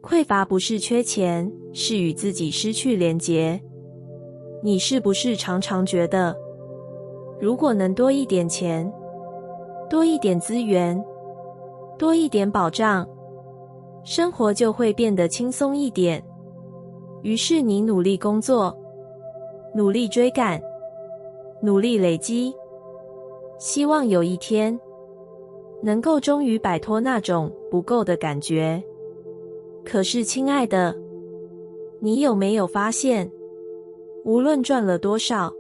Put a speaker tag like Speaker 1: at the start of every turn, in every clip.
Speaker 1: 匮乏不是缺钱，是与自己失去连结。你是不是常常觉得，如果能多一点钱，多一点资源，多一点保障，生活就会变得轻松一点？于是你努力工作，努力追赶，努力累积，希望有一天能够终于摆脱那种不够的感觉。可是亲爱的，你有没有发现，无论赚了多少，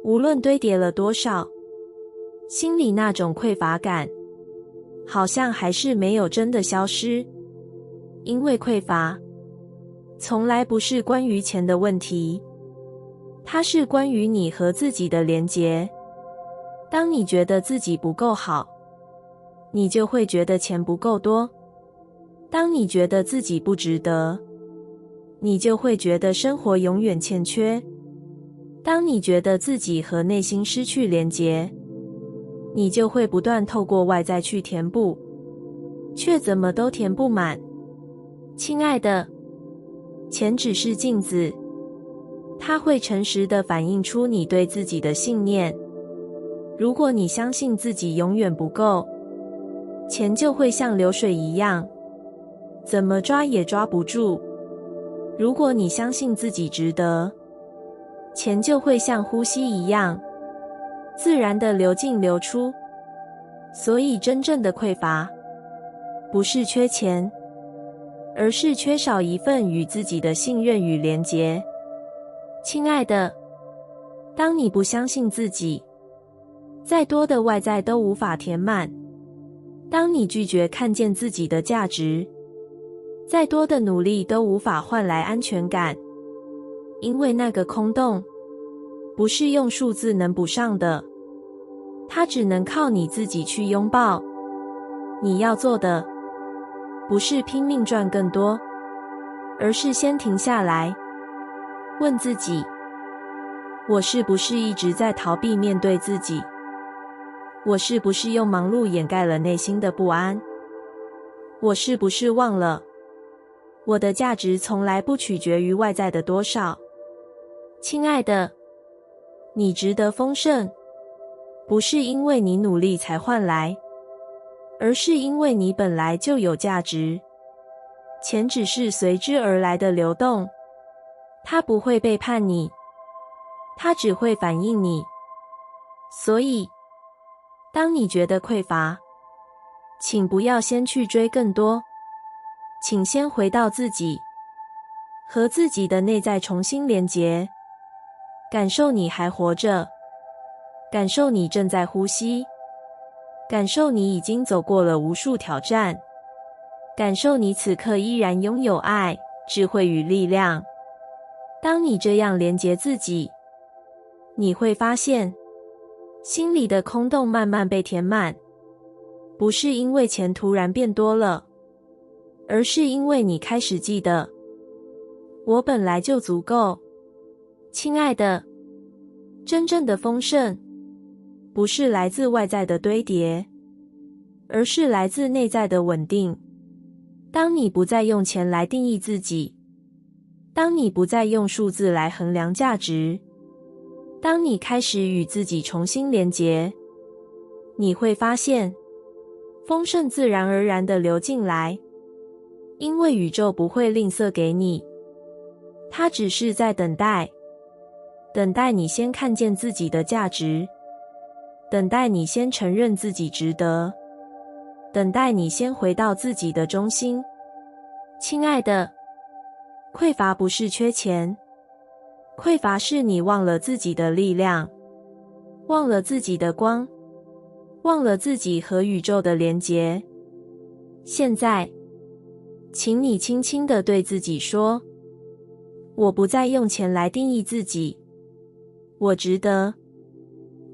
Speaker 1: 无论堆叠了多少，心里那种匮乏感好像还是没有真的消失。因为匮乏从来不是关于钱的问题，它是关于你和自己的连结。当你觉得自己不够好，你就会觉得钱不够多；当你觉得自己不值得，你就会觉得生活永远欠缺；当你觉得自己和内心失去连结，你就会不断透过外在去填补，却怎么都填不满。亲爱的，钱只是镜子，它会诚实地反映出你对自己的信念。如果你相信自己永远不够，钱就会像流水一样，怎么抓也抓不住。如果你相信自己值得，钱就会像呼吸一样，自然地流进流出。所以真正的匮乏，不是缺钱，而是缺少一份与自己的信任与连结。亲爱的，当你不相信自己，再多的外在都无法填满；当你拒绝看见自己的价值，再多的努力都无法换来安全感。因为那个空洞，不是用数字能补上的，它只能靠你自己去拥抱。你要做的，不是拼命赚更多，而是先停下来，问自己，我是不是一直在逃避面对自己？我是不是用忙碌掩盖了内心的不安？我是不是忘了，我的价值从来不取决于外在的多少？亲爱的，你值得丰盛，不是因为你努力才换来，而是因为你本来就有价值。钱只是随之而来的流动，它不会背叛你，它只会反映你。所以当你觉得匮乏，请不要先去追更多，请先回到自己，和自己的内在重新连结，感受你还活着，感受你正在呼吸，感受你已经走过了无数挑战，感受你此刻依然拥有爱、智慧与力量。当你这样连结自己，你会发现心里的空洞慢慢被填满，不是因为钱突然变多了，而是因为你开始记得，我本来就足够。亲爱的，真正的丰盛，不是来自外在的堆叠，而是来自内在的稳定。当你不再用钱来定义自己，当你不再用数字来衡量价值，当你开始与自己重新连结，你会发现丰盛自然而然地流进来。因为宇宙不会吝啬给你，它只是在等待，等待你先看见自己的价值，等待你先承认自己值得，等待你先回到自己的中心。亲爱的，匮乏不是缺钱，匮乏是你忘了自己的力量，忘了自己的光，忘了自己和宇宙的连结。现在，请你轻轻地对自己说，我不再用钱来定义自己，我值得，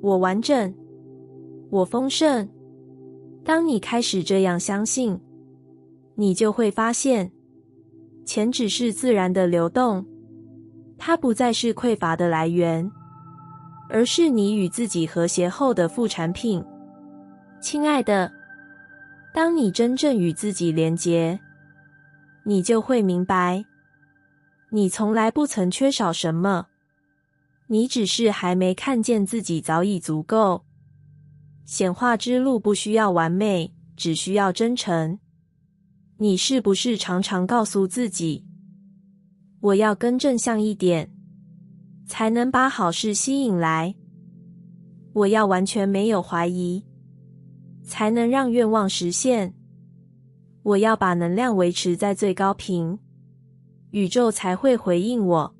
Speaker 1: 我完整，我丰盛。当你开始这样相信，你就会发现，钱只是自然的流动，它不再是匮乏的来源，而是你与自己和谐后的副产品。亲爱的，当你真正与自己连结，你就会明白，你从来不曾缺少什么，你只是还没看见自己早已足够。显化之路不需要完美，只需要真诚。你是不是常常告诉自己，我要更正向一点，才能把好事吸引来？我要完全没有怀疑，才能让愿望实现？我要把能量维持在最高频，宇宙才会回应我。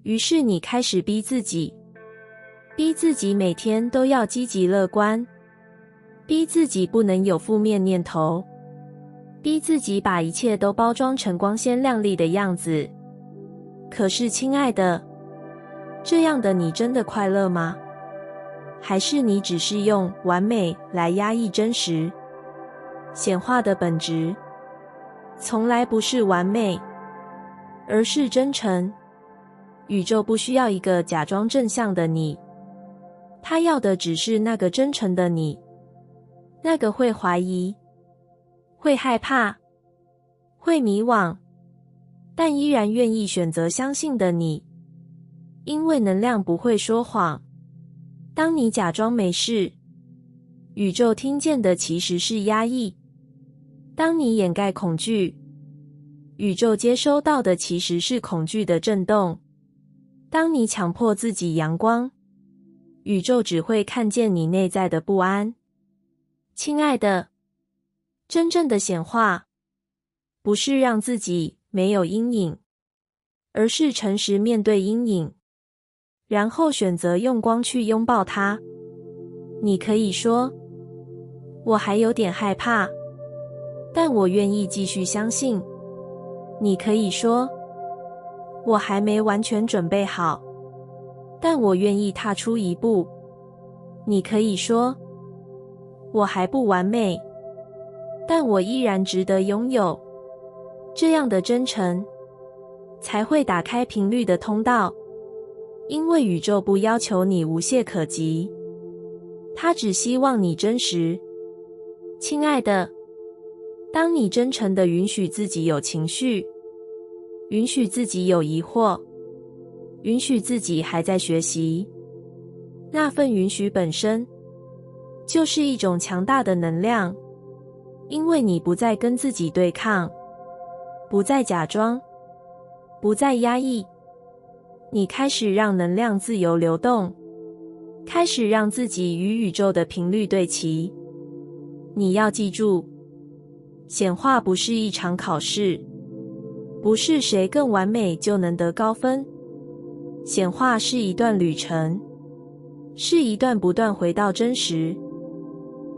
Speaker 1: 于是你开始逼自己每天都要积极乐观，逼自己不能有负面念头，逼自己把一切都包装成光鲜亮丽的样子。可是亲爱的，这样的你真的快乐吗？还是你只是用完美来压抑真实？显化的本质从来不是完美，而是真诚。宇宙不需要一个假装正向的你，它要的只是那个真诚的你，那个会怀疑、会害怕、会迷惘，但依然愿意选择相信的你。因为能量不会说谎，当你假装没事，宇宙听见的其实是压抑；当你掩盖恐惧，宇宙接收到的其实是恐惧的震动。当你强迫自己阳光，宇宙只会看见你内在的不安。亲爱的，真正的显化不是让自己没有阴影，而是诚实面对阴影，然后选择用光去拥抱它。你可以说，我还有点害怕，但我愿意继续相信。你可以说，我还没完全准备好，但我愿意踏出一步。你可以说，我还不完美，但我依然值得拥有。这样的真诚才会打开频率的通道，因为宇宙不要求你无懈可击，它只希望你真实。亲爱的，当你真诚地允许自己有情绪，允许自己有疑惑，允许自己还在学习，那份允许本身就是一种强大的能量，因为你不再跟自己对抗，不再假装，不再压抑，你开始让能量自由流动，开始让自己与宇宙的频率对齐。你要记住，显化不是一场考试，不是谁更完美就能得高分。显化是一段旅程，是一段不断回到真实，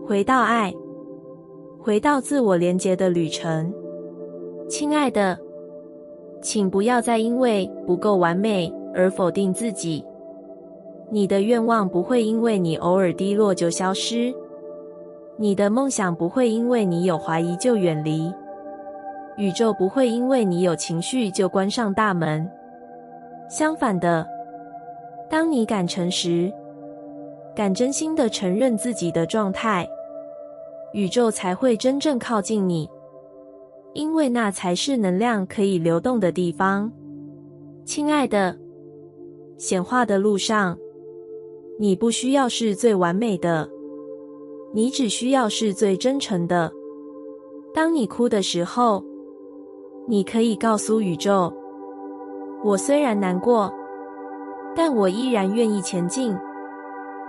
Speaker 1: 回到爱，回到自我连结的旅程。亲爱的，请不要再因为不够完美而否定自己。你的愿望不会因为你偶尔低落就消失，你的梦想不会因为你有怀疑就远离，宇宙不会因为你有情绪就关上大门。相反的，当你敢诚实，敢真心地承认自己的状态，宇宙才会真正靠近你，因为那才是能量可以流动的地方。亲爱的，显化的路上，你不需要是最完美的，你只需要是最真诚的。当你哭的时候，你可以告诉宇宙，我虽然难过，但我依然愿意前进。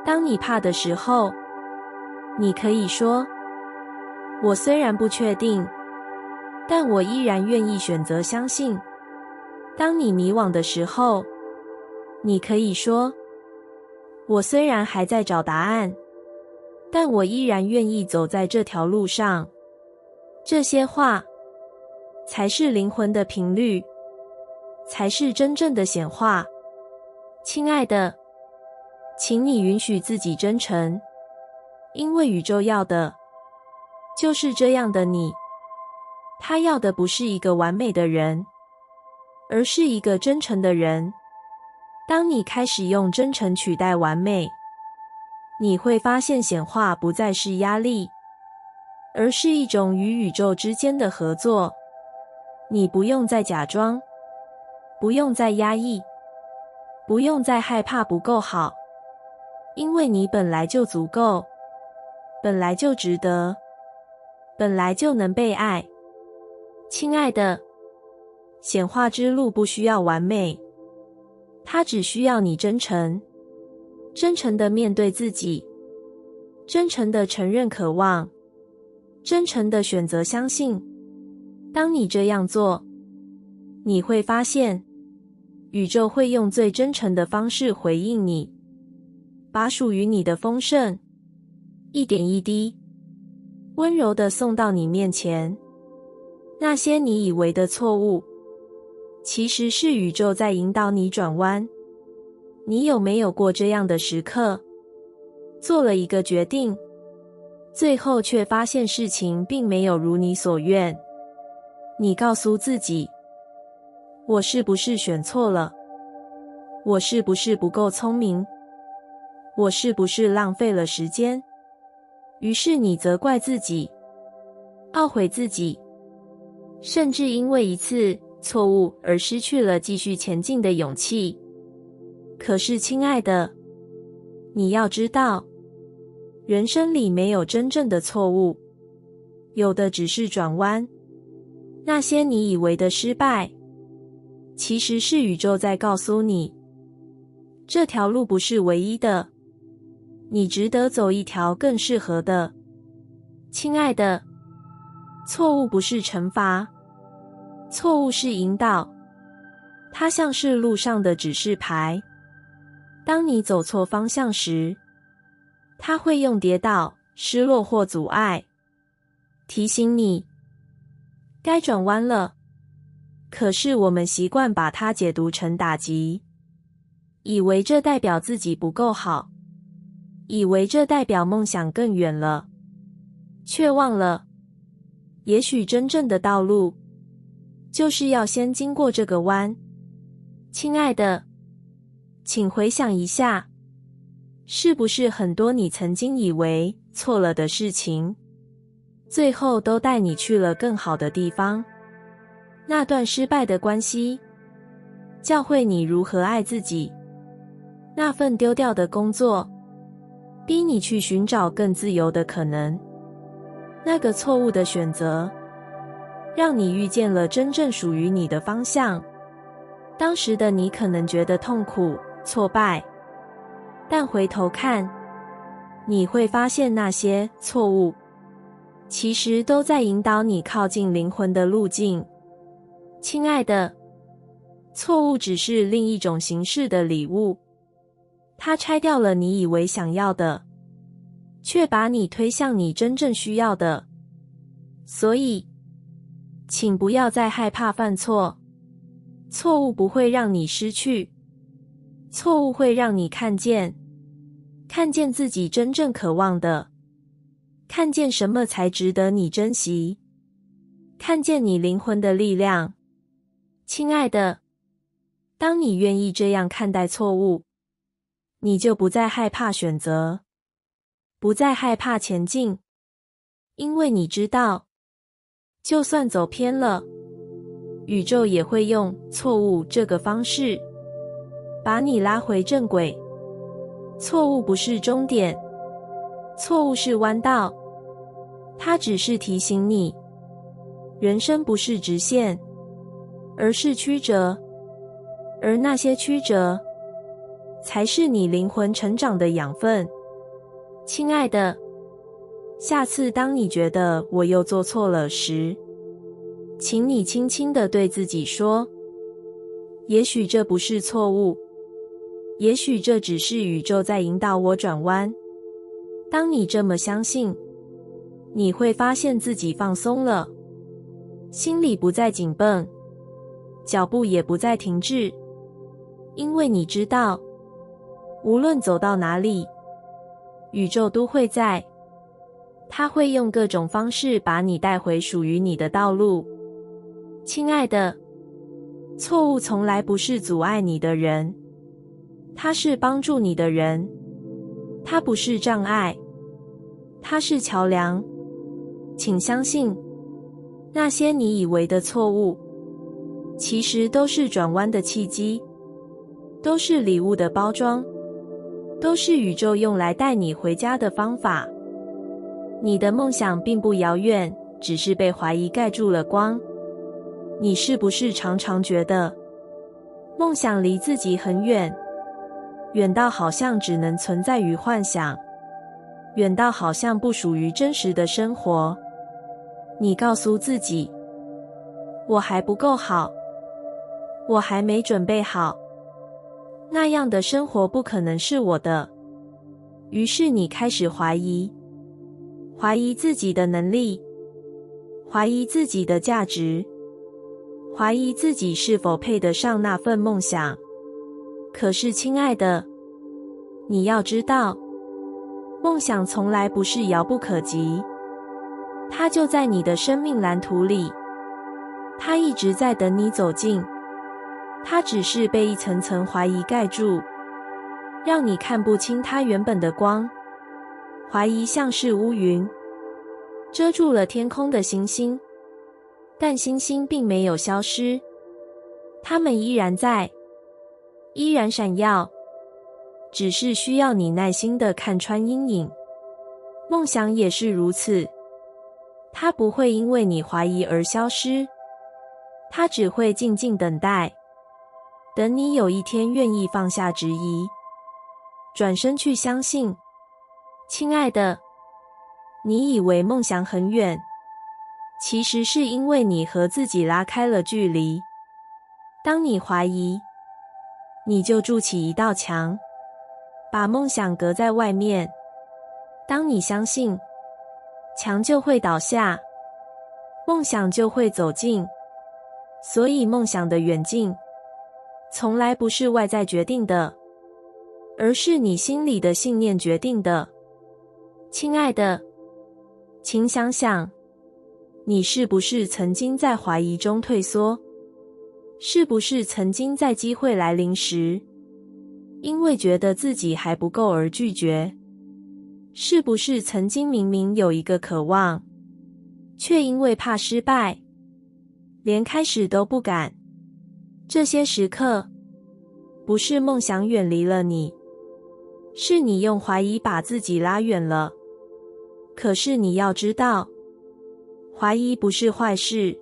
Speaker 1: 当你怕的时候，你可以说，我虽然不确定，但我依然愿意选择相信。当你迷惘的时候，你可以说，我虽然还在找答案，但我依然愿意走在这条路上。这些话才是灵魂的频率，才是真正的显化。亲爱的，请你允许自己真诚，因为宇宙要的就是这样的你。他要的不是一个完美的人，而是一个真诚的人。当你开始用真诚取代完美，你会发现显化不再是压力，而是一种与宇宙之间的合作。你不用再假装，不用再压抑，不用再害怕不够好，因为你本来就足够，本来就值得，本来就能被爱。亲爱的，显化之路不需要完美，它只需要你真诚，真诚地面对自己，真诚地承认渴望，真诚地选择相信。当你这样做，你会发现，宇宙会用最真诚的方式回应你，把属于你的丰盛，一点一滴，温柔地送到你面前。那些你以为的错误，其实是宇宙在引导你转弯。你有没有过这样的时刻，做了一个决定，最后却发现事情并没有如你所愿？你告诉自己，我是不是选错了？我是不是不够聪明？我是不是浪费了时间？于是你责怪自己，懊悔自己，甚至因为一次错误而失去了继续前进的勇气。可是，亲爱的，你要知道，人生里没有真正的错误，有的只是转弯。那些你以为的失败，其实是宇宙在告诉你，这条路不是唯一的，你值得走一条更适合的。亲爱的，错误不是惩罚，错误是引导，它像是路上的指示牌。当你走错方向时，它会用跌倒、失落或阻碍，提醒你该转弯了。可是我们习惯把它解读成打击，以为这代表自己不够好，以为这代表梦想更远了，却忘了，也许真正的道路，就是要先经过这个弯。亲爱的，请回想一下，是不是很多你曾经以为错了的事情，最后都带你去了更好的地方？那段失败的关系，教会你如何爱自己；那份丢掉的工作，逼你去寻找更自由的可能；那个错误的选择，让你遇见了真正属于你的方向。当时的你可能觉得痛苦、挫败，但回头看，你会发现那些错误，其实都在引导你靠近灵魂的路径。亲爱的，错误只是另一种形式的礼物，它拆掉了你以为想要的，却把你推向你真正需要的。所以，请不要再害怕犯错，错误不会让你失去，错误会让你看见自己真正渴望的，看见什么才值得你珍惜，看见你灵魂的力量。亲爱的，当你愿意这样看待错误，你就不再害怕选择，不再害怕前进，因为你知道，就算走偏了，宇宙也会用错误这个方式把你拉回正轨。错误不是终点，错误是弯道，它只是提醒你，人生不是直线，而是曲折，而那些曲折，才是你灵魂成长的养分。亲爱的，下次当你觉得我又做错了时，请你轻轻地对自己说，也许这不是错误，也许这只是宇宙在引导我转弯。当你这么相信，你会发现自己放松了，心里不再紧绷，脚步也不再停滞，因为你知道，无论走到哪里，宇宙都会在，它会用各种方式把你带回属于你的道路。亲爱的，错误从来不是阻碍你的人，它是帮助你的人，它不是障碍，它是桥梁。请相信，那些你以为的错误，其实都是转弯的契机，都是礼物的包装，都是宇宙用来带你回家的方法。你的梦想并不遥远，只是被怀疑盖住了光。你是不是常常觉得梦想离自己很远，远到好像只能存在于幻想，远到好像不属于真实的生活？你告诉自己，我还不够好，我还没准备好，那样的生活不可能是我的。于是你开始怀疑自己的能力，怀疑自己的价值，怀疑自己是否配得上那份梦想。可是亲爱的，你要知道，梦想从来不是遥不可及，它就在你的生命蓝图里，它一直在等你走近，它只是被一层层怀疑盖住，让你看不清它原本的光。怀疑像是乌云，遮住了天空的星星，但星星并没有消失，它们依然在，依然闪耀，只是需要你耐心地看穿阴影。梦想也是如此，它不会因为你怀疑而消失，它只会静静等待，等你有一天愿意放下质疑，转身去相信。亲爱的，你以为梦想很远，其实是因为你和自己拉开了距离。当你怀疑，你就筑起一道墙，把梦想隔在外面。当你相信，墙就会倒下，梦想就会走近。所以梦想的远近，从来不是外在决定的，而是你心里的信念决定的。亲爱的，请想想，你是不是曾经在怀疑中退缩？是不是曾经在机会来临时，因为觉得自己还不够而拒绝？是不是曾经明明有一个渴望，却因为怕失败，连开始都不敢？这些时刻，不是梦想远离了你，是你用怀疑把自己拉远了。可是你要知道，怀疑不是坏事，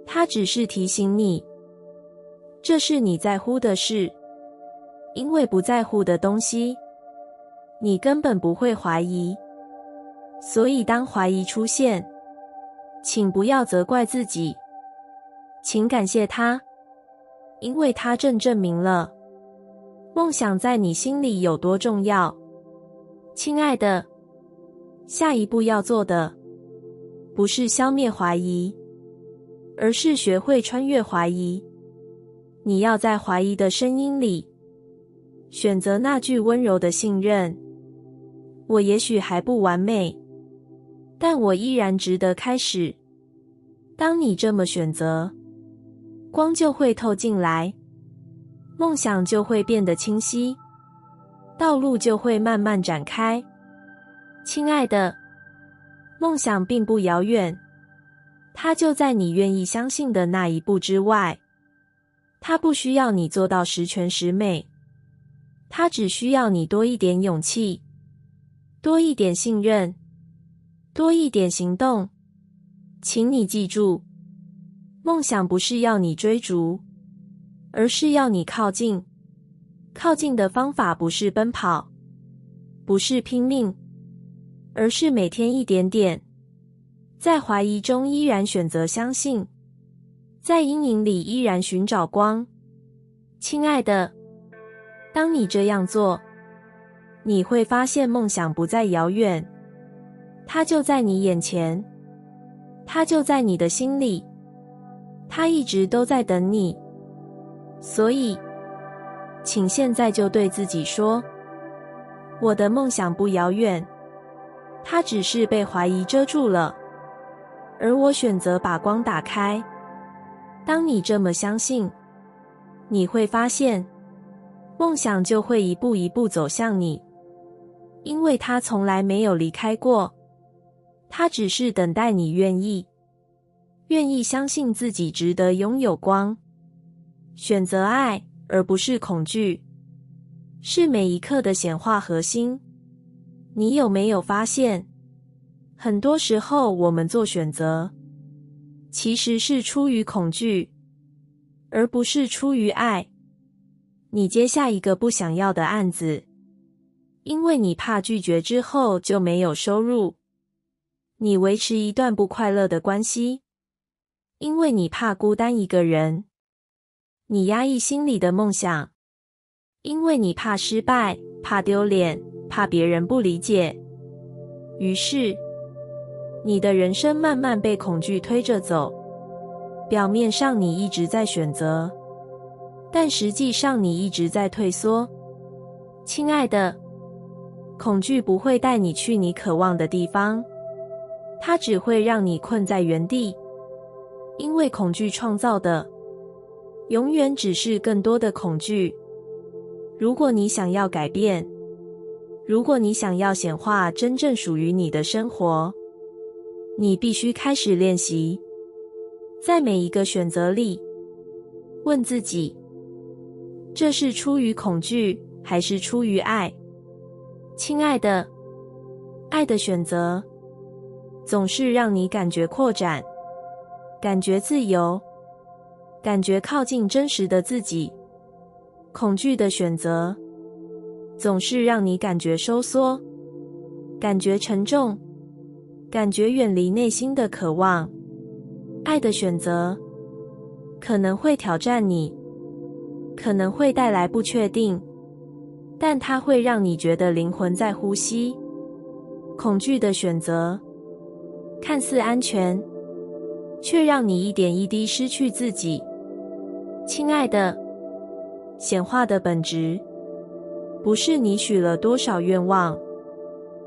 Speaker 1: 它只是提醒你，这是你在乎的事。因为不在乎的东西，你根本不会怀疑。所以当怀疑出现，请不要责怪自己，请感谢它，因为它正证明了梦想在你心里有多重要。亲爱的，下一步要做的，不是消灭怀疑，而是学会穿越怀疑。你要在怀疑的声音里，选择那句温柔的信任。我也许还不完美，但我依然值得开始。当你这么选择，光就会透进来，梦想就会变得清晰，道路就会慢慢展开。亲爱的，梦想并不遥远，它就在你愿意相信的那一步之外。它不需要你做到十全十美，它只需要你多一点勇气，多一点信任，多一点行动。请你记住，梦想不是要你追逐，而是要你靠近。靠近的方法不是奔跑，不是拼命，而是每天一点点，在怀疑中依然选择相信，在阴影里依然寻找光。亲爱的，当你这样做，你会发现梦想不再遥远，它就在你眼前，它就在你的心里，它一直都在等你。所以，请现在就对自己说，我的梦想不遥远，它只是被怀疑遮住了，而我选择把光打开。当你这么相信，你会发现，梦想就会一步一步走向你，因为它从来没有离开过，它只是等待你愿意愿意相信自己值得拥有光，选择爱而不是恐惧，是每一刻的显化核心。你有没有发现，很多时候我们做选择，其实是出于恐惧，而不是出于爱。你接下一个不想要的案子，因为你怕拒绝之后就没有收入；你维持一段不快乐的关系，因为你怕孤单一个人；你压抑心里的梦想，因为你怕失败，怕丢脸，怕别人不理解。于是，你的人生慢慢被恐惧推着走。表面上你一直在选择，但实际上你一直在退缩。亲爱的，恐惧不会带你去你渴望的地方，它只会让你困在原地。因为恐惧创造的，永远只是更多的恐惧。如果你想要改变，如果你想要显化真正属于你的生活，你必须开始练习，在每一个选择里，问自己，这是出于恐惧，还是出于爱？亲爱的，爱的选择，总是让你感觉扩展，感觉自由，感觉靠近真实的自己。恐惧的选择，总是让你感觉收缩，感觉沉重，感觉远离内心的渴望。爱的选择，可能会挑战你，可能会带来不确定，但它会让你觉得灵魂在呼吸。恐惧的选择，看似安全，却让你一点一滴失去自己。亲爱的，显化的本质，不是你许了多少愿望，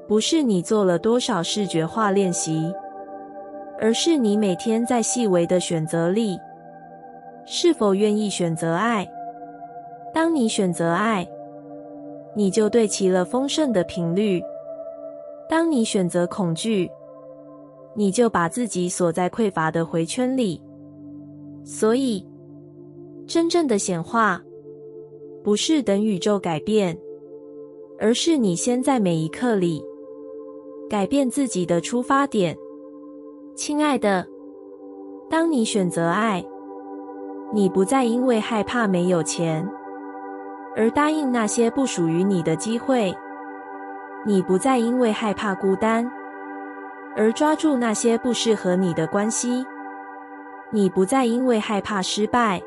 Speaker 1: 不是你做了多少视觉化练习，而是你每天在细微的选择里，是否愿意选择爱。当你选择爱，你就对齐了丰盛的频率。当你选择恐惧，你就把自己锁在匮乏的回圈里。所以，真正的显化，不是等宇宙改变，而是你先在每一刻里改变自己的出发点。亲爱的，当你选择爱，你不再因为害怕没有钱而答应那些不属于你的机会，你不再因为害怕孤单而抓住那些不适合你的关系，你不再因为害怕失败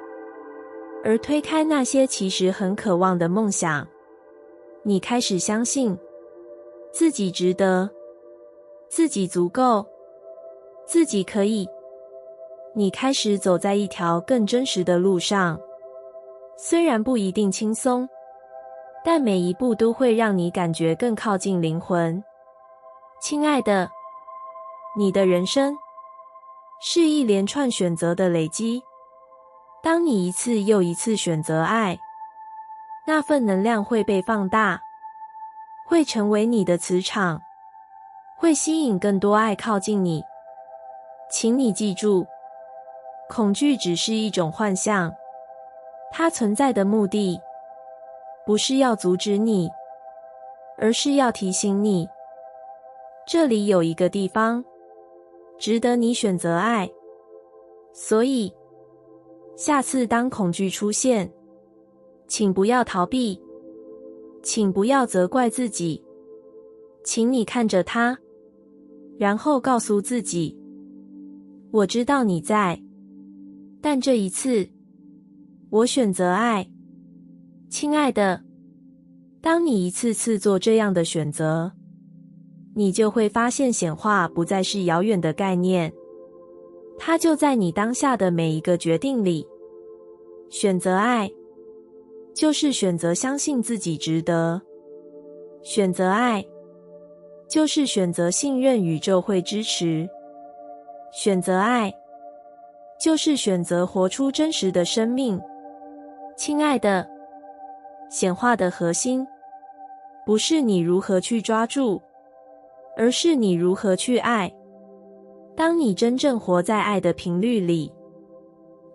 Speaker 1: 而推开那些其实很渴望的梦想。你开始相信自己值得，自己足够，自己可以。你开始走在一条更真实的路上，虽然不一定轻松，但每一步都会让你感觉更靠近灵魂。亲爱的，你的人生是一连串选择的累积。当你一次又一次选择爱，那份能量会被放大，会成为你的磁场，会吸引更多爱靠近你。请你记住，恐惧只是一种幻象，它存在的目的，不是要阻止你，而是要提醒你，这里有一个地方，值得你选择爱。所以，下次当恐惧出现，请不要逃避，请不要责怪自己，请你看着它，然后告诉自己，我知道你在，但这一次，我选择爱。亲爱的，当你一次次做这样的选择，你就会发现显化不再是遥远的概念，它就在你当下的每一个决定里。选择爱，就是选择相信自己值得；选择爱，就是选择信任宇宙会支持；选择爱，就是选择活出真实的生命。亲爱的，显化的核心，不是你如何去抓住，而是你如何去爱。当你真正活在爱的频率里，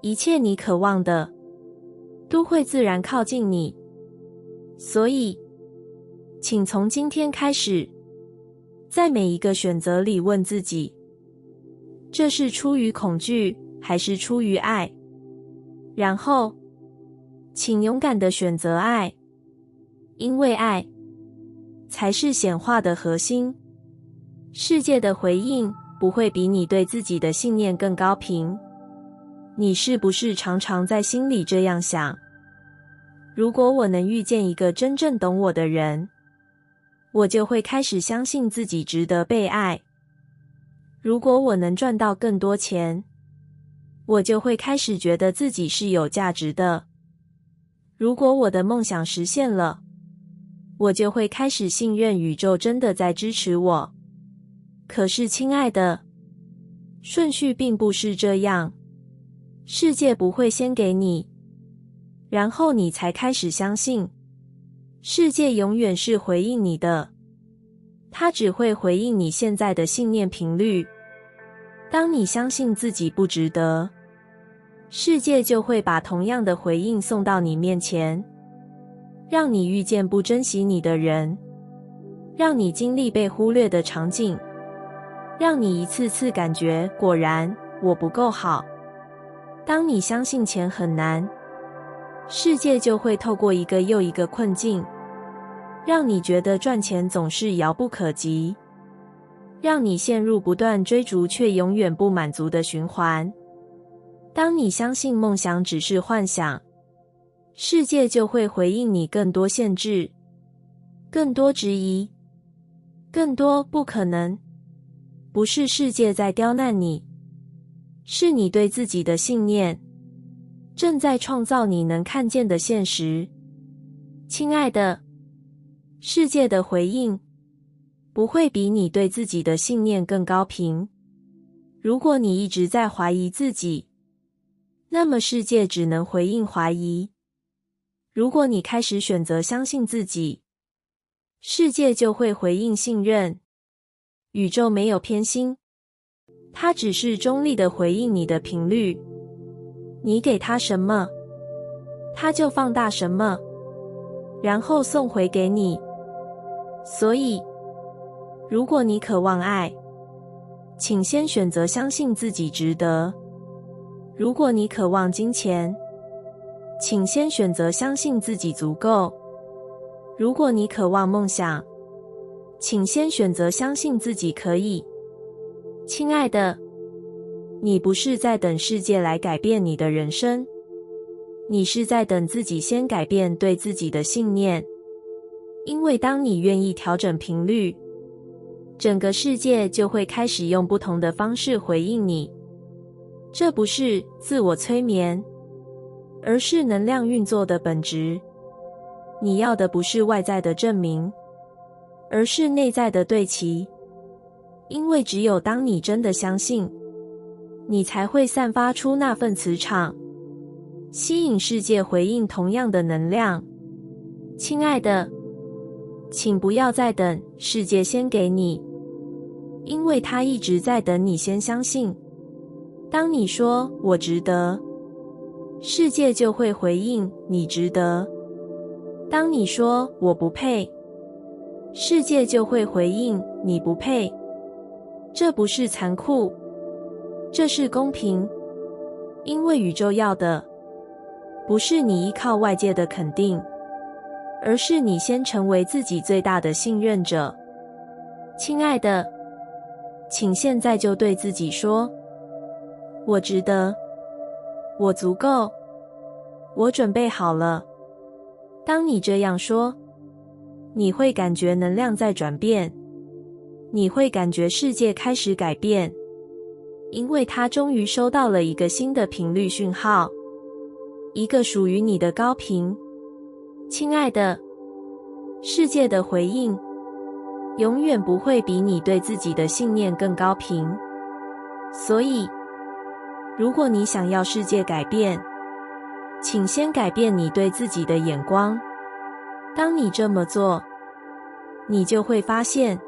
Speaker 1: 一切你渴望的都会自然靠近你。所以，请从今天开始，在每一个选择里问自己，这是出于恐惧还是出于爱？然后，请勇敢地选择爱，因为爱才是显化的核心。世界的回应不会比你对自己的信念更高频。你是不是常常在心里这样想？如果我能遇见一个真正懂我的人，我就会开始相信自己值得被爱。如果我能赚到更多钱，我就会开始觉得自己是有价值的。如果我的梦想实现了，我就会开始信任宇宙真的在支持我。可是，亲爱的，顺序并不是这样。世界不会先给你，然后你才开始相信。世界永远是回应你的，它只会回应你现在的信念频率。当你相信自己不值得，世界就会把同样的回应送到你面前，让你遇见不珍惜你的人，让你经历被忽略的场景，让你一次次感觉果然我不够好。当你相信钱很难，世界就会透过一个又一个困境，让你觉得赚钱总是遥不可及，让你陷入不断追逐却永远不满足的循环。当你相信梦想只是幻想，世界就会回应你更多限制，更多质疑，更多不可能。不是世界在刁难你，是你对自己的信念正在创造你能看见的现实。亲爱的，世界的回应不会比你对自己的信念更高频。如果你一直在怀疑自己，那么世界只能回应怀疑。如果你开始选择相信自己，世界就会回应信任。宇宙没有偏心，它只是中立的回应你的频率。你给它什么，它就放大什么，然后送回给你。所以，如果你渴望爱，请先选择相信自己值得。如果你渴望金钱，请先选择相信自己足够。如果你渴望梦想，请先选择相信自己可以。亲爱的，你不是在等世界来改变你的人生，你是在等自己先改变对自己的信念。因为当你愿意调整频率，整个世界就会开始用不同的方式回应你。这不是自我催眠，而是能量运作的本质。你要的不是外在的证明，而是内在的对齐。因为只有当你真的相信，你才会散发出那份磁场，吸引世界回应同样的能量。亲爱的，请不要再等世界先给你，因为它一直在等你先相信。当你说我值得，世界就会回应你值得。当你说我不配，世界就会回应你不配。这不是残酷，这是公平。因为宇宙要的不是你依靠外界的肯定，而是你先成为自己最大的信任者。亲爱的，请现在就对自己说，我值得，我足够，我准备好了。当你这样说，你会感觉能量在转变，你会感觉世界开始改变，因为它终于收到了一个新的频率讯号，一个属于你的高频。亲爱的，世界的回应永远不会比你对自己的信念更高频。所以，如果你想要世界改变，请先改变你对自己的眼光。当你这么做，你就会发现，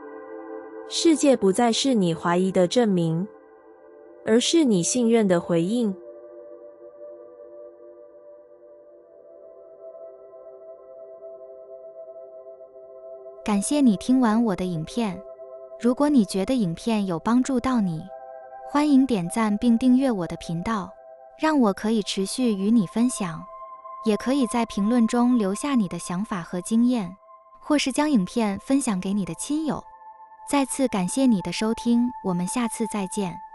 Speaker 1: 世界不再是你怀疑的证明，而是你信任的回应。
Speaker 2: 感谢你听完我的影片。如果你觉得影片有帮助到你，欢迎点赞并订阅我的频道，让我可以持续与你分享。也可以在评论中留下你的想法和经验，或是将影片分享给你的亲友。再次感谢你的收听，我们下次再见。